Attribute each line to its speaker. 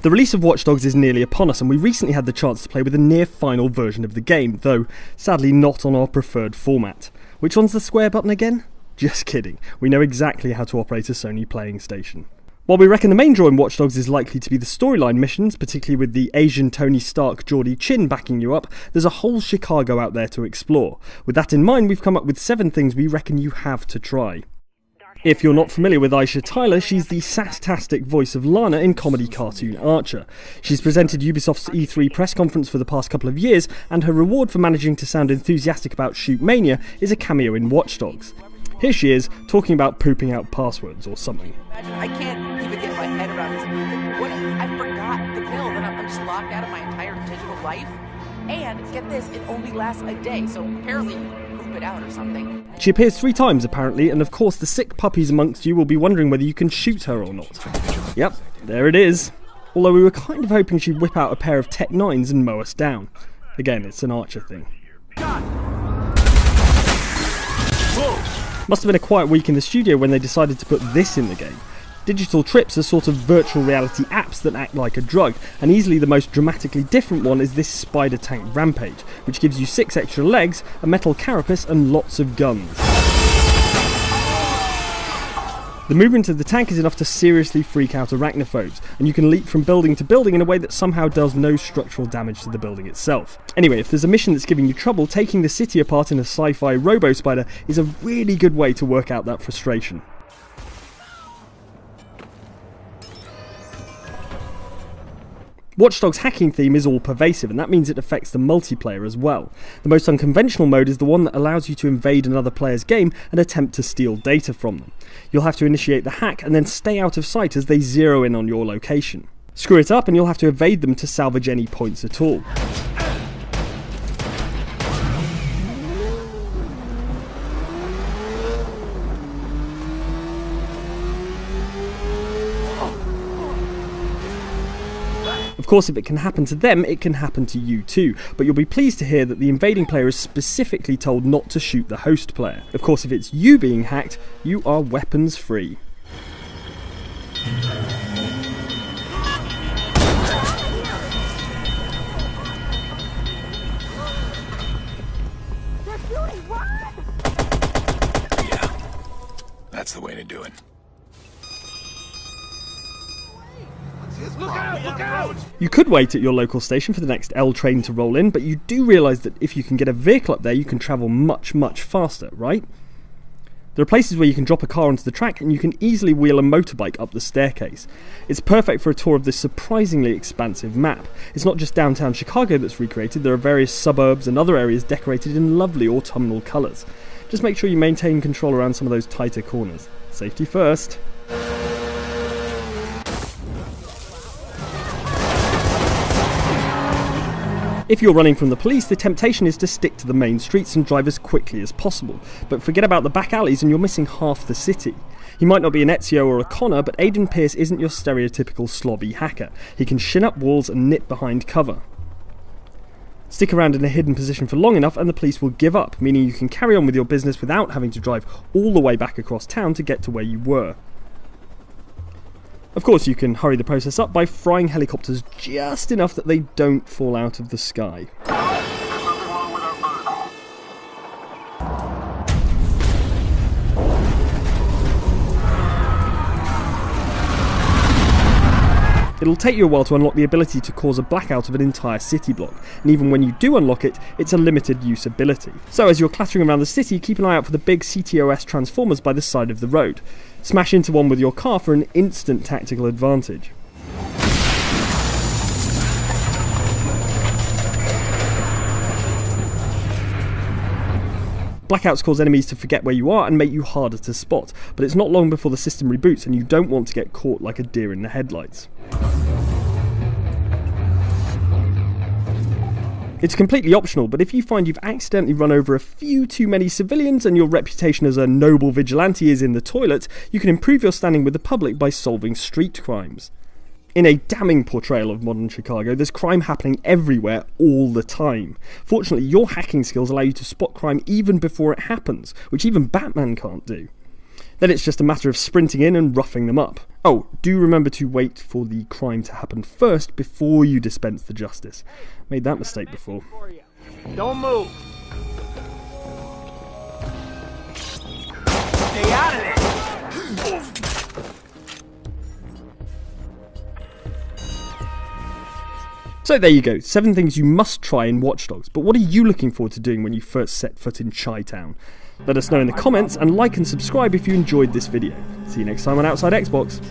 Speaker 1: The release of Watch Dogs is nearly upon us, and we recently had the chance to play with a near-final version of the game, though sadly not on our preferred format. Which one's the square button again? Just kidding, we know exactly how to operate a Sony playing station. While we reckon the main draw in Watch Dogs is likely to be the storyline missions, particularly with the Asian Tony Stark Geordie Chin backing you up, there's a whole Chicago out there to explore. With that in mind, we've come up with 7 things we reckon you have to try. If you're not familiar with Aisha Tyler, she's the sass-tastic voice of Lana in comedy cartoon Archer. She's presented Ubisoft's E3 press conference for the past couple of years, and her reward for managing to sound enthusiastic about Shoot Mania is a cameo in Watch Dogs. Here she is, talking about pooping out passwords or something.
Speaker 2: I can't even get my head around this. I forgot the pill, and I'm just locked out of my entire digital life. And get this, it only lasts a day, so apparently you poop it out or something.
Speaker 1: She appears 3 times apparently, and of course the sick puppies amongst you will be wondering whether you can shoot her or not. Yep, there it is. Although we were kind of hoping she'd whip out a pair of Tech 9s and mow us down. Again, it's an Archer thing. Must have been a quiet week in the studio when they decided to put this in the game. Digital trips are sort of virtual reality apps that act like a drug, and easily the most dramatically different one is this Spider Tank Rampage, which gives you 6 extra legs, a metal carapace and lots of guns. The movement of the tank is enough to seriously freak out arachnophobes, and you can leap from building to building in a way that somehow does no structural damage to the building itself. Anyway, if there's a mission that's giving you trouble, taking the city apart in a sci-fi robo-spider is a really good way to work out that frustration. Watch Dogs' hacking theme is all pervasive, and that means it affects the multiplayer as well. The most unconventional mode is the one that allows you to invade another player's game and attempt to steal data from them. You'll have to initiate the hack and then stay out of sight as they zero in on your location. Screw it up and you'll have to evade them to salvage any points at all. Of course, if it can happen to them, it can happen to you too, but you'll be pleased to hear that the invading player is specifically told not to shoot the host player. Of course, if it's you being hacked, you are weapons free.
Speaker 3: Yeah, that's the way to do it.
Speaker 4: Look out! Look out!
Speaker 1: You could wait at your local station for the next L train to roll in, but you do realise that if you can get a vehicle up there, you can travel much, much faster, right? There are places where you can drop a car onto the track and you can easily wheel a motorbike up the staircase. It's perfect for a tour of this surprisingly expansive map. It's not just downtown Chicago that's recreated, there are various suburbs and other areas decorated in lovely autumnal colours. Just make sure you maintain control around some of those tighter corners. Safety first. If you're running from the police, the temptation is to stick to the main streets and drive as quickly as possible, but forget about the back alleys and you're missing half the city. He might not be an Ezio or a Connor, but Aiden Pearce isn't your stereotypical slobby hacker. He can shin up walls and nip behind cover. Stick around in a hidden position for long enough and the police will give up, meaning you can carry on with your business without having to drive all the way back across town to get to where you were. Of course, you can hurry the process up by frying helicopters just enough that they don't fall out of the sky. It'll take you a while to unlock the ability to cause a blackout of an entire city block, and even when you do unlock it, it's a limited use ability. So as you're clattering around the city, keep an eye out for the big CTOS transformers by the side of the road. Smash into one with your car for an instant tactical advantage. Blackouts cause enemies to forget where you are and make you harder to spot, but it's not long before the system reboots and you don't want to get caught like a deer in the headlights. It's completely optional, but if you find you've accidentally run over a few too many civilians and your reputation as a noble vigilante is in the toilet, you can improve your standing with the public by solving street crimes. In a damning portrayal of modern Chicago, there's crime happening everywhere all the time. Fortunately, your hacking skills allow you to spot crime even before it happens, which even Batman can't do. Then it's just a matter of sprinting in and roughing them up. Oh, do remember to wait for the crime to happen first before you dispense the justice. Made that mistake before.
Speaker 4: Don't move. Stay out of there.
Speaker 1: So there you go, 7 things you must try in Watch Dogs, but what are you looking forward to doing when you first set foot in Chi-Town? Let us know in the comments, and like and subscribe if you enjoyed this video. See you next time on Outside Xbox.